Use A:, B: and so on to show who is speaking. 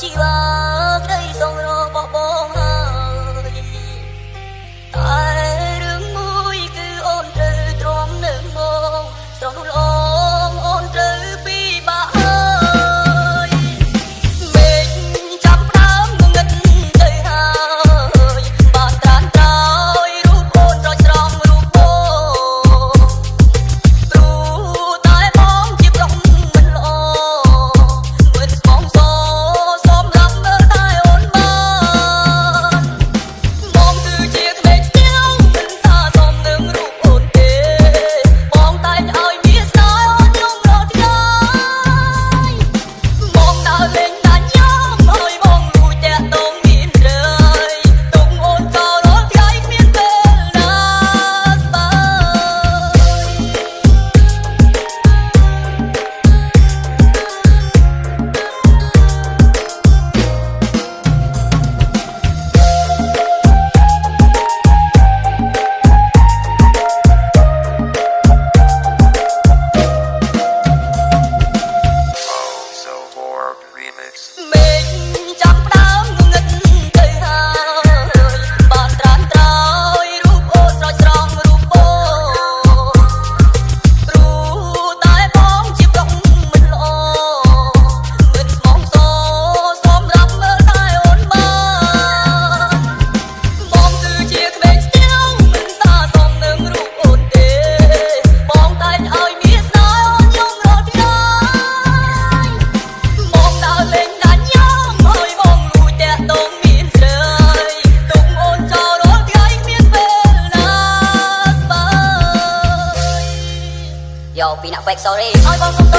A: ជីវ៉ាក្តីសងររបស់បងហើយតែរឿងមួយគឺអូនត្រូវទ្រាំនឹងមកស្រស់នោះល្អអូនត្រូវពីបាក់ហើយមេឃចាប់ផ្ដើមងងឹតទៅហើយបានត្រានត្រោយរូបអូនរត់ស្រង់រូបបងព្រោះតែបងជាប្រុសមិនល្អមិនស្មងសសមរាប់មើលតែអូនបានបងគឺជាក្មេងស្ទៀវមិនសាសមនឹងរូបអូនទេបងតែងឲ្យមានស្នេហ៍អូនយំរត់ទីហើយបងដើរលេងដាច់យ៉ងហើយបងលួចតែតងមានរឿយទុំអូនចោលរាល់ថ្ងៃគ្មានពេលណាស្បើមេឃចាប់ផ្ដើមងងឹតទៅហើយបានត្រានត្រោយរូបអូនស្រស់ស្រង់រូបបងព្រោះតែបងជាប្រុសមិនល្អមិនស្មងសសម្រាប់មើលតែអូនបានបងគឺជាក្មេងស្ទៀវមិនសាសមនឹងរូបអូនទេបងតែងឲ្យមានស្នេហ៍អូនយំរត់ទីហើយបងដើរលេងដាច់យ៉ងហើយបងលួចតែតងមានរឿយទុំអូនចោលរាល់ថ្ងៃគ្មានពេលណាស្បើយយកពីអ្នក fake sorry ឲ្យបងសុំទោស